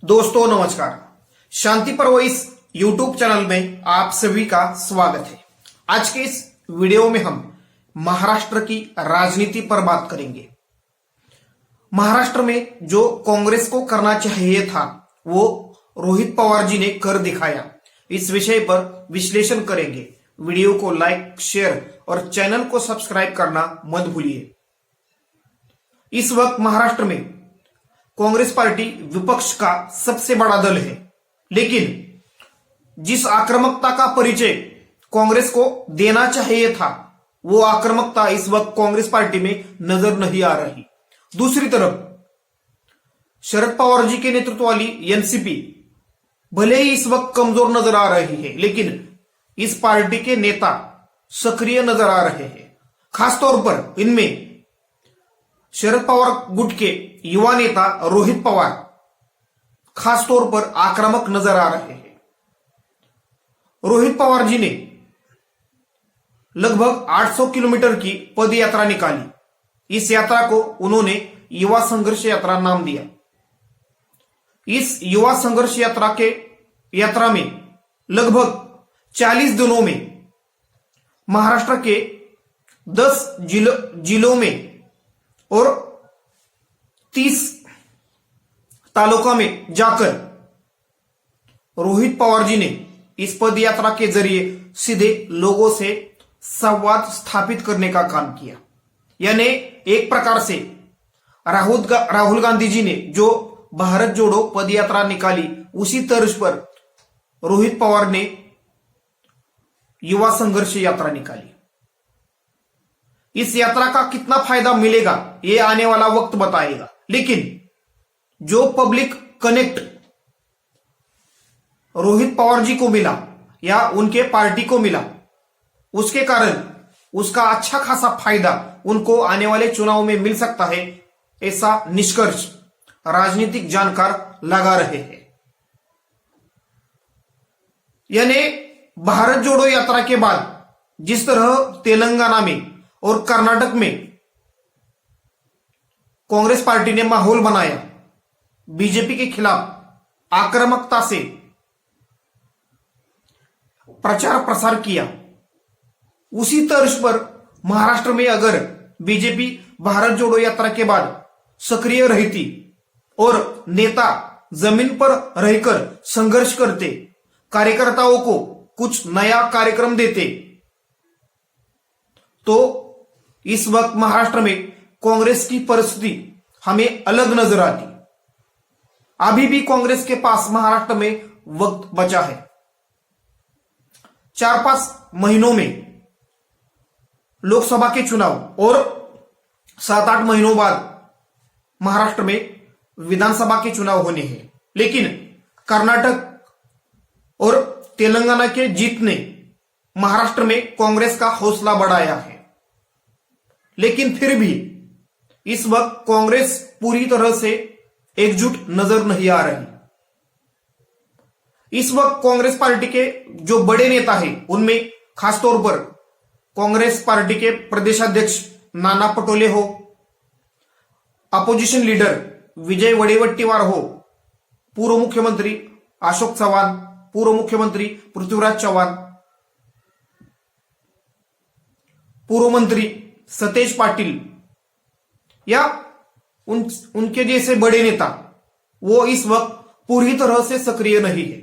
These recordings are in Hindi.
दोस्तों नमस्कार। शांति पर्व इस यूट्यूब चैनल में आप सभी का स्वागत है। आज के इस वीडियो में हम महाराष्ट्र की राजनीति पर बात करेंगे। महाराष्ट्र में जो कांग्रेस को करना चाहिए था वो रोहित पवार जी ने कर दिखाया। इस विषय पर विश्लेषण करेंगे। वीडियो को लाइक, शेयर और चैनल को सब्सक्राइब करना मत भूलिए। इस वक्त महाराष्ट्र में कांग्रेस पार्टी विपक्ष का सबसे बड़ा दल है, लेकिन जिस आक्रामकता का परिचय कांग्रेस को देना चाहिए था वो आक्रामकता इस वक्त कांग्रेस पार्टी में नजर नहीं आ रही। दूसरी तरफ शरद पवार जी के नेतृत्व वाली एनसीपी भले ही इस वक्त कमजोर नजर आ रही है, लेकिन इस पार्टी के नेता सक्रिय नजर आ रहे हैं। खासतौर पर इनमें शरद पवार गुट के युवा नेता रोहित पवार खासतौर पर आक्रामक नजर आ रहे हैं। रोहित पवार जी ने लगभग 800 किलोमीटर की पद यात्रा निकाली। इस यात्रा को उन्होंने युवा संघर्ष यात्रा नाम दिया। इस युवा संघर्ष यात्रा में लगभग 40 दिनों में महाराष्ट्र के 10 जिलों में और 30 तालुका में जाकर रोहित पवार जी ने इस पद यात्रा के जरिए सीधे लोगों से संवाद स्थापित करने का काम किया। यानी एक प्रकार से राहुल गांधी जी ने जो भारत जोड़ो पद यात्रा निकाली, उसी तर्ज पर रोहित पवार ने युवा संघर्ष यात्रा निकाली। इस यात्रा का कितना फायदा मिलेगा ये आने वाला वक्त बताएगा, लेकिन जो पब्लिक कनेक्ट रोहित पवार जी को मिला या उनके पार्टी को मिला, उसके कारण उसका अच्छा खासा फायदा उनको आने वाले चुनाव में मिल सकता है, ऐसा निष्कर्ष राजनीतिक जानकार लगा रहे हैं। यानी भारत जोड़ो यात्रा के बाद जिस तरह तेलंगाना में और कर्नाटक में कांग्रेस पार्टी ने माहौल बनाया, बीजेपी के खिलाफ आक्रामकता से प्रचार प्रसार किया, उसी तर्ज पर महाराष्ट्र में अगर बीजेपी भारत जोड़ो यात्रा के बाद सक्रिय रहती और नेता जमीन पर रहकर संघर्ष करते, कार्यकर्ताओं को कुछ नया कार्यक्रम देते, तो इस वक्त महाराष्ट्र में कांग्रेस की परिस्थिति हमें अलग नजर आती। अभी भी कांग्रेस के पास महाराष्ट्र में वक्त बचा है। 4-5 महीनों में लोकसभा के चुनाव और 7-8 महीनों बाद महाराष्ट्र में विधानसभा के चुनाव होने हैं, लेकिन कर्नाटक और तेलंगाना के जीत ने महाराष्ट्र में कांग्रेस का हौसला बढ़ाया है। लेकिन फिर भी इस वक्त कांग्रेस पूरी तरह से एकजुट नजर नहीं आ रही। इस वक्त कांग्रेस पार्टी के जो बड़े नेता हैं, उनमें खासतौर पर कांग्रेस पार्टी के प्रदेशाध्यक्ष नाना पटोले हो, अपोजिशन लीडर विजय वडेवट्टीवार हो, पूर्व मुख्यमंत्री अशोक चव्हाण, पूर्व मुख्यमंत्री पृथ्वीराज चव्हाण, पूर्व मंत्री सतेज पाटिल या उनके जैसे बड़े नेता, वो इस वक्त पूरी तरह से सक्रिय नहीं है।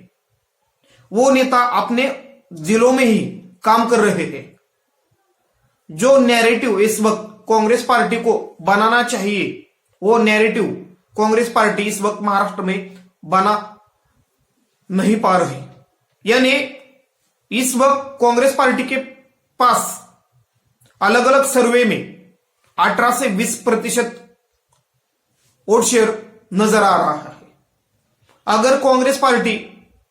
वो नेता अपने जिलों में ही काम कर रहे हैं। जो नैरेटिव इस वक्त कांग्रेस पार्टी को बनाना चाहिए, वो नैरेटिव कांग्रेस पार्टी इस वक्त महाराष्ट्र में बना नहीं पा रही। यानी इस वक्त कांग्रेस पार्टी के पास अलग अलग सर्वे में 18 से 20% वोट शेयर नजर आ रहा है। अगर कांग्रेस पार्टी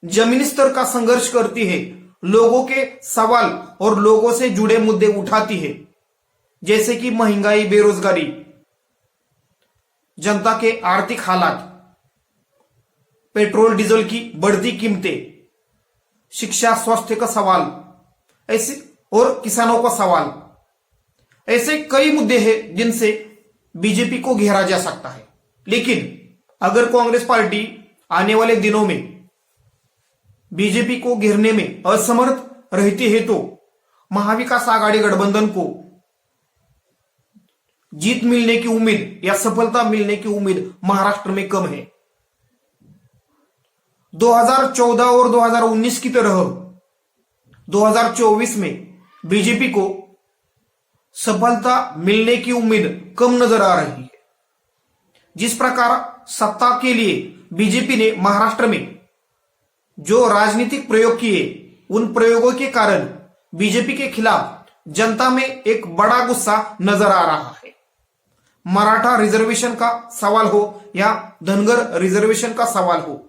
जमीनी स्तर का संघर्ष करती है, लोगों के सवाल और लोगों से जुड़े मुद्दे उठाती है, जैसे कि महंगाई, बेरोजगारी, जनता के आर्थिक हालात, पेट्रोल डीजल की बढ़ती कीमतें, शिक्षा स्वास्थ्य का सवाल, ऐसे और किसानों का सवाल, ऐसे कई मुद्दे हैं जिनसे बीजेपी को घेरा जा सकता है। लेकिन अगर कांग्रेस पार्टी आने वाले दिनों में बीजेपी को घेरने में असमर्थ रहती है तो महाविकास आघाड़ी गठबंधन को जीत मिलने की उम्मीद या सफलता मिलने की उम्मीद महाराष्ट्र में कम है। 2014 और 2019 की तरह 2024 में बीजेपी को सफलता मिलने की उम्मीद कम नजर आ रही है। जिस प्रकार सत्ता के लिए बीजेपी ने महाराष्ट्र में जो राजनीतिक प्रयोग किए, उन प्रयोगों के कारण बीजेपी के खिलाफ जनता में एक बड़ा गुस्सा नजर आ रहा है। मराठा रिजर्वेशन का सवाल हो या धनगर रिजर्वेशन का सवाल हो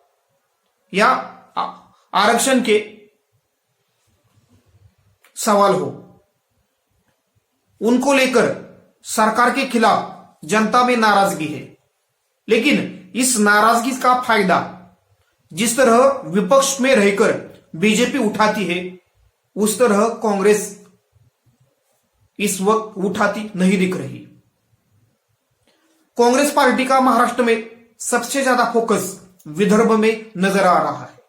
या आरक्षण के सवाल हो, उनको लेकर सरकार के खिलाफ जनता में नाराजगी है। लेकिन इस नाराजगी का फायदा जिस तरह विपक्ष में रहकर बीजेपी उठाती है, उस तरह कांग्रेस इस वक्त उठाती नहीं दिख रही। कांग्रेस पार्टी का महाराष्ट्र में सबसे ज्यादा फोकस विदर्भ में नजर आ रहा है।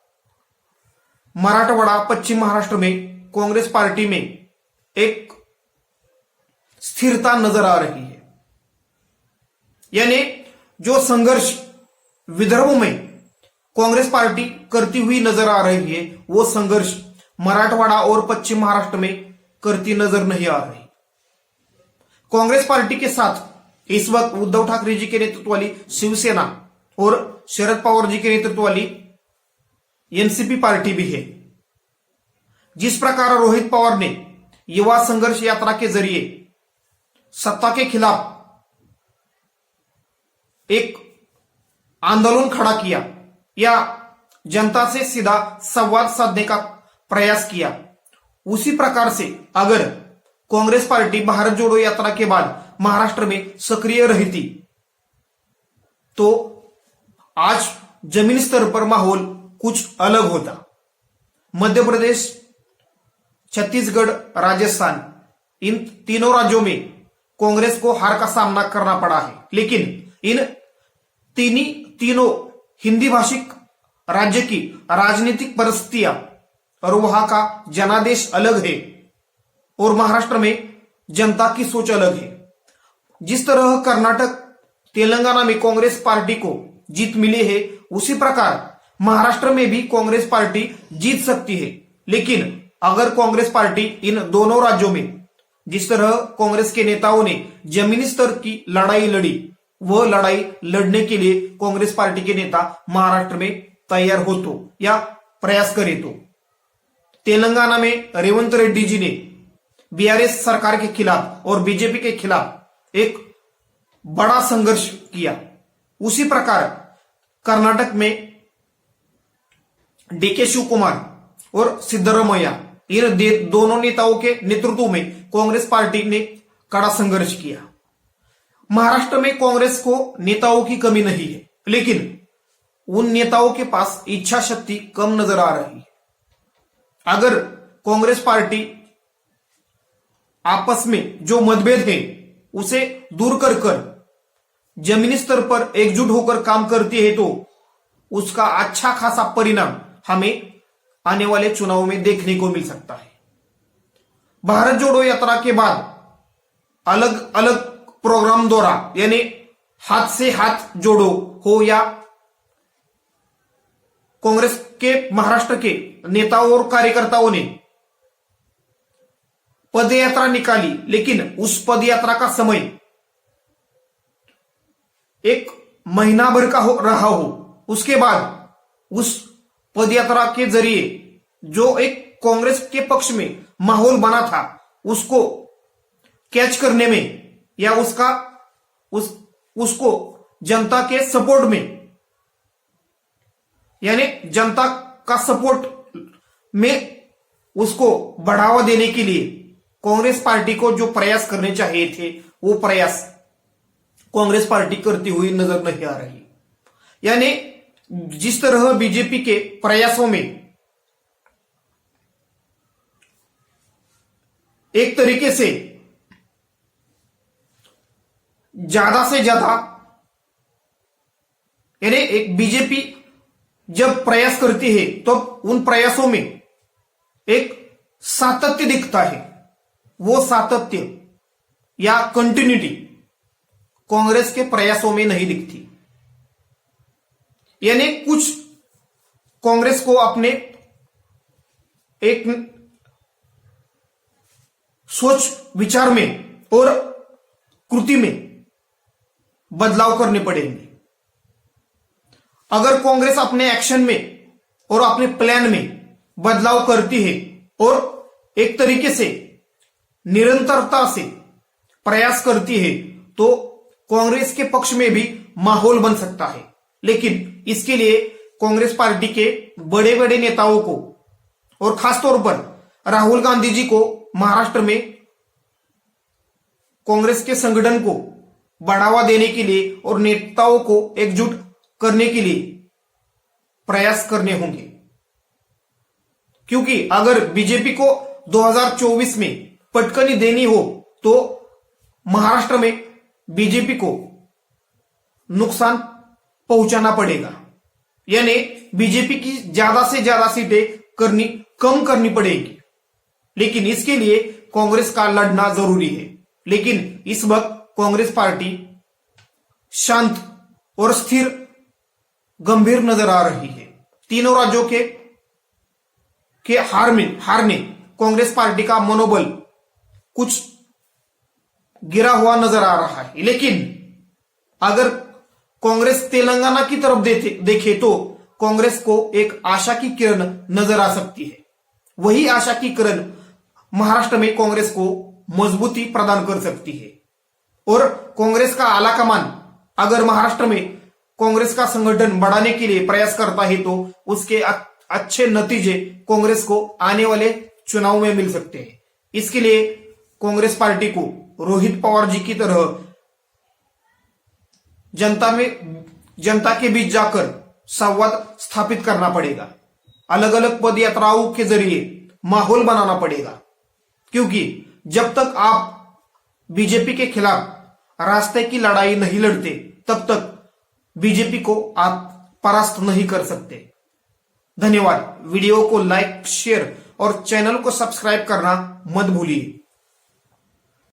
मराठवाड़ा, पश्चिम महाराष्ट्र में कांग्रेस पार्टी में एक स्थिरता नजर आ रही है। यानी जो संघर्ष विदर्भ में कांग्रेस पार्टी करती हुई नजर आ रही है, वो संघर्ष मराठवाड़ा और पश्चिम महाराष्ट्र में करती नजर नहीं आ रही। कांग्रेस पार्टी के साथ इस वक्त उद्धव ठाकरे जी के नेतृत्व वाली शिवसेना और शरद पवार जी के नेतृत्व वाली एनसीपी पार्टी भी है। जिस प्रकार रोहित पवार ने युवा संघर्ष यात्रा के जरिए सत्ता के खिलाफ एक आंदोलन खड़ा किया या जनता से सीधा संवाद साधने का प्रयास किया, उसी प्रकार से अगर कांग्रेस पार्टी भारत जोड़ो यात्रा के बाद महाराष्ट्र में सक्रिय रहती तो आज जमीन स्तर पर माहौल कुछ अलग होता। मध्य प्रदेश, छत्तीसगढ़, राजस्थान, इन तीनों राज्यों में कांग्रेस को हार का सामना करना पड़ा है। लेकिन इन तीनों हिंदी भाषिक राज्य की राजनीतिक परिस्थितियां और वहां का जनादेश अलग है और महाराष्ट्र में जनता की सोच अलग है। जिस तरह कर्नाटक, तेलंगाना में कांग्रेस पार्टी को जीत मिली है, उसी प्रकार महाराष्ट्र में भी कांग्रेस पार्टी जीत सकती है। लेकिन अगर कांग्रेस पार्टी इन दोनों राज्यों में जिस तरह कांग्रेस के नेताओं ने जमीनी स्तर की लड़ाई लड़ी, वह लड़ाई लड़ने के लिए कांग्रेस पार्टी के नेता महाराष्ट्र में तैयार हो तो या प्रयास करे तो तेलंगाना में रेवंत रेड्डी जी ने बीआरएस सरकार के खिलाफ और बीजेपी के खिलाफ एक बड़ा संघर्ष किया। उसी प्रकार कर्नाटक में डीके शिवकुमार और सिद्धरामैया, इन दोनों नेताओं के नेतृत्व में कांग्रेस पार्टी ने कड़ा संघर्ष किया। महाराष्ट्र में कांग्रेस को नेताओं की कमी नहीं है, लेकिन उन नेताओं के पास इच्छा शक्ति कम नजर आ रही है। अगर कांग्रेस पार्टी आपस में जो मतभेद है उसे दूर कर जमीनी स्तर पर एकजुट होकर काम करती है तो उसका अच्छा खासा परिणाम हमें आने वाले चुनाव में देखने को मिल सकता है। भारत जोड़ो यात्रा के बाद अलग अलग प्रोग्राम द्वारा, यानी हाथ से हाथ जोड़ो हो या कांग्रेस के महाराष्ट्र के नेताओं और कार्यकर्ताओं ने पदयात्रा निकाली, लेकिन उस पदयात्रा का समय एक महीना भर का रहा हो। उसके बाद उस पदयात्रा के जरिए जो एक कांग्रेस के पक्ष में माहौल बना था, उसको कैच करने में या उसको जनता के सपोर्ट में, यानी जनता का सपोर्ट में उसको बढ़ावा देने के लिए कांग्रेस पार्टी को जो प्रयास करने चाहिए थे, वो प्रयास कांग्रेस पार्टी करती हुई नजर नहीं आ रही। यानी जिस तरह बीजेपी के प्रयासों में एक तरीके से ज्यादा से ज्यादा, यानी एक बीजेपी जब प्रयास करती है तो उन प्रयासों में एक सातत्य दिखता है। वो सातत्य या कंटिन्यूटी कांग्रेस के प्रयासों में नहीं दिखती। यानी कुछ कांग्रेस को अपने एक सोच विचार में और कृति में बदलाव करने पड़ेंगे। अगर कांग्रेस अपने एक्शन में और अपने प्लान में बदलाव करती है और एक तरीके से निरंतरता से प्रयास करती है तो कांग्रेस के पक्ष में भी माहौल बन सकता है। लेकिन इसके लिए कांग्रेस पार्टी के बड़े बड़े नेताओं को और खासतौर पर राहुल गांधी जी को महाराष्ट्र में कांग्रेस के संगठन को बढ़ावा देने के लिए और नेताओं को एकजुट करने के लिए प्रयास करने होंगे। क्योंकि अगर बीजेपी को 2024 में पटकनी देनी हो तो महाराष्ट्र में बीजेपी को नुकसान पहुंचाना पड़ेगा। यानी बीजेपी की ज्यादा से ज्यादा सीटें कम करनी पड़ेगी। लेकिन इसके लिए कांग्रेस का लड़ना जरूरी है। लेकिन इस वक्त कांग्रेस पार्टी शांत और स्थिर गंभीर नजर आ रही है। तीनों राज्यों के हार ने कांग्रेस पार्टी का मनोबल कुछ गिरा हुआ नजर आ रहा है। लेकिन अगर कांग्रेस तेलंगाना की तरफ देखे तो कांग्रेस को एक आशा की किरण नजर आ सकती है। वही आशा की किरण महाराष्ट्र में कांग्रेस को मजबूती प्रदान कर सकती है। और कांग्रेस का आलाकमान अगर महाराष्ट्र में कांग्रेस का संगठन बढ़ाने के लिए प्रयास करता है तो उसके अच्छे नतीजे कांग्रेस को आने वाले चुनाव में मिल सकते हैं। इसके लिए कांग्रेस पार्टी को रोहित पवार जी की तरह जनता के बीच जाकर संवाद स्थापित करना पड़ेगा। अलग अलग पद यात्राओं के जरिए माहौल बनाना पड़ेगा। क्योंकि जब तक आप बीजेपी के खिलाफ रास्ते की लड़ाई नहीं लड़ते तब तक बीजेपी को आप परास्त नहीं कर सकते। धन्यवाद। वीडियो को लाइक, शेयर और चैनल को सब्सक्राइब करना मत भूलिए।